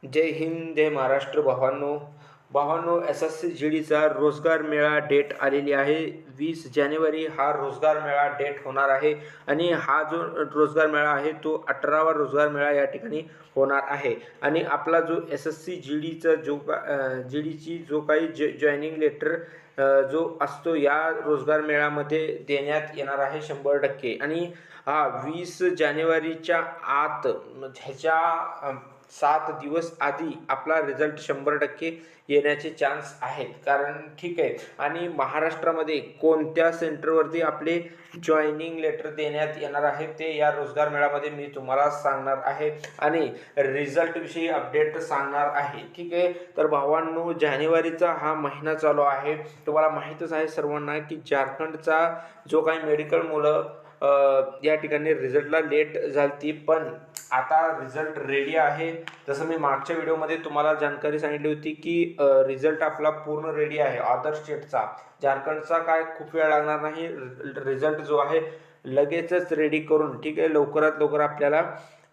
जय हिंद, जय महाराष्ट्र. भावांनो, SSC GDचा रोजगार मेळा डेट आलेली आहे. 20 जानेवारी हा रोजगार मेळा डेट होणार आहे आणि हा जो रोजगार मेळा आहे तो 18वा रोजगार मेळा या ठिकाणी होणार आहे. आणि आपला जो SSC GDचा GDची जो काही जॉईनिंग लेटर जो असतो या रोजगार मेळामध्ये देण्यात येणार आहे 100%. आणि हा 20 जानेवारीच्या आत ह्याच्या 7 दिवस आधी आपला रिझल्ट 100% येण्याचे चान्स आहेत. कारण ठीक आहे. आणि महाराष्ट्रामध्ये कोणत्या सेंटरवरती आपले जॉईनिंग लेटर देण्यात येणार आहे ते या रोजगार मेळामध्ये मी तुम्हाला सांगणार आहे आणि रिझल्टविषयी अपडेट सांगणार आहे. ठीक आहे. तर भावांनो, जानेवारीचा हा महिना चालू आहे. तुम्हाला माहीतच आहे सर्वांना की झारखंडचा जो काही मेडिकल मुलं या ठिकाणी रिझल्टला लेट झालती, पण आता रिझल्ट रेडी आहे. जसं मी मागच्या व्हिडिओमध्ये तुम्हाला जानकारी सांगितली होती की रिझल्ट आपला पूर्ण रेडी आहे. अदर स्टेटचा, झारखंडचा काय खूप वेळ लागणार नाही. रिझल्ट जो आहे लगेचच रेडी करून, ठीक आहे, लवकरात लवकर आपल्याला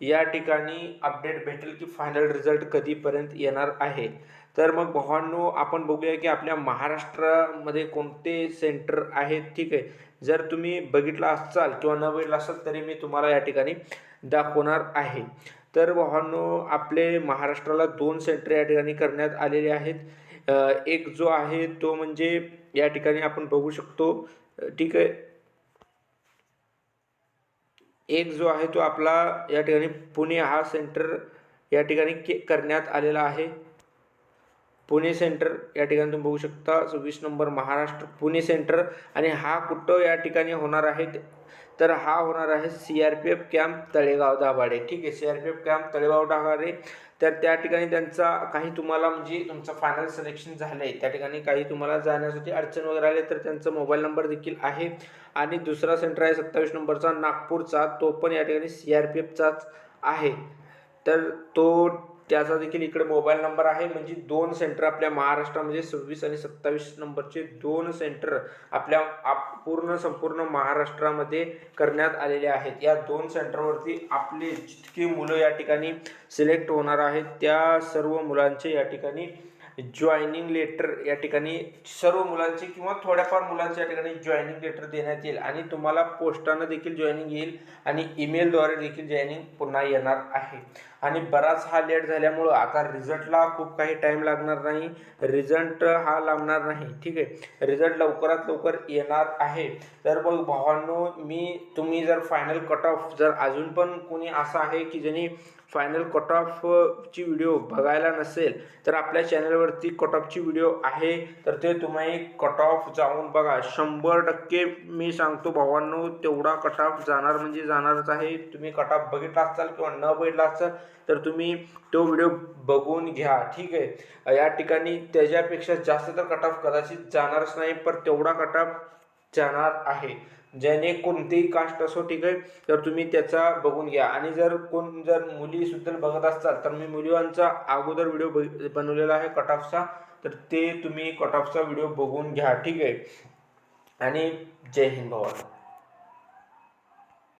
या ठिकाणी अपडेट भेटेल की फायनल रिझल्ट कधीपर्यंत येणार आहे. तर मग भावांनो, आपण बघूया की आपल्या महाराष्ट्रामध्ये कोणते सेंटर आहेत. ठीक आहे. जर तुम्ही बघितला असाल किंवा न बघितला असाल तरी मी तुम्हाला या ठिकाणी दाखवणार आहे. तर भावांनो, आपले महाराष्ट्राला 2 सेंटर या ठिकाणी करण्यात आलेले आहेत. एक जो आहे तो म्हणजे या ठिकाणी आपण बघू शकतो. ठीक आहे. एक जो आहे तो आपला या ठिकाणी पुणे हा सेंटर या ठिकाणी करण्यात आलेला आहे. पुणे सेंटर या ठिकाणी तुम्ही बघू शकता. 26 नंबर महाराष्ट्र पुणे सेंटर. आणि हा कुठं या ठिकाणी होणार आहे तर हा होणार आहे CRPF कॅम्प तळेगाव दाभाडे. ठीक आहे. CRPF camp Talegaon Dabhade. तर त्या ठिकाणी त्यांचा काही तुम्हाला म्हणजे तुमचं फायनल सिलेक्शन झालं आहे त्या ठिकाणी काही तुम्हाला जाण्यासाठी अडचण वगैरे आली तर त्यांचा मोबाईल नंबर देखील आहे. आणि दुसरा सेंटर आहे 27 नंबरचा नागपूरचा, तो पण या ठिकाणी CRPFचाच आहे. तर त्याचा देखील इकडे मोबाईल नंबर आहे. म्हणजे 2 सेंटर आपल्या महाराष्ट्रामध्ये 26 आणि 27 नंबरचे 2 सेंटर आपल्या संपूर्ण महाराष्ट्रामध्ये करण्यात आलेले आहेत. या 2 सेंटरवरती आपले जितके मुलं या ठिकाणी सिलेक्ट होणार आहेत त्या सर्व मुलांचे या ठिकाणी जॉईनिंग लेटर या ठिकाणी सर्व मुलांचे किंवा थोड्याफार मुलांचे या ठिकाणी जॉईनिंग लेटर देण्यात येईल. आणि तुम्हाला पोस्टानं देखील जॉईनिंग येईल आणि ईमेलद्वारे देखील जॉईनिंग पुन्हा येणार आहे. आणि बराच हा लेट झाल्यामुळं आता रिझल्टला खूप काही टाईम लागणार नाही. रिझल्ट हा लांबणार नाही. ठीक आहे. रिझल्ट लवकरात लवकर येणार आहे. तर मग भावांनो, तुम्ही जर फायनल कट ऑफ जर अजून पण कोणी असं आहे की ज्यांनी फायनल कट ऑफची व्हिडिओ बघायला नसेल तर आपल्या चॅनलवरती कट ऑफची व्हिडिओ आहे. तर ते तुम्ही कट ऑफ जाऊन बघा. 100% मी सांगतो भावांनो, तेवढा कट ऑफ जाणार म्हणजे जाणारच आहे. तुम्ही कट ऑफ बघितला असाल किंवा न बघितला असाल तर तुम्ही तो व्हिडिओ बघून घ्या. ठीक आहे. या ठिकाणी त्याच्यापेक्षा जास्त तर कट ऑफ कदाचित जाणारच नाही, पण तेवढा कट ऑफ जाणार आहे. ज्याने कोणतीही कास्ट असो, ठीक आहे, तर तुम्ही त्याचा बघून घ्या. आणि जर मुली सुद्धा बघत असताल तर मी मुलींचा अगोदर व्हिडिओ बनवलेला आहे कट ऑफचा, तर ते तुम्ही कट ऑफचा व्हिडिओ बघून घ्या. ठीक आहे. आणि जय हिंद भावा.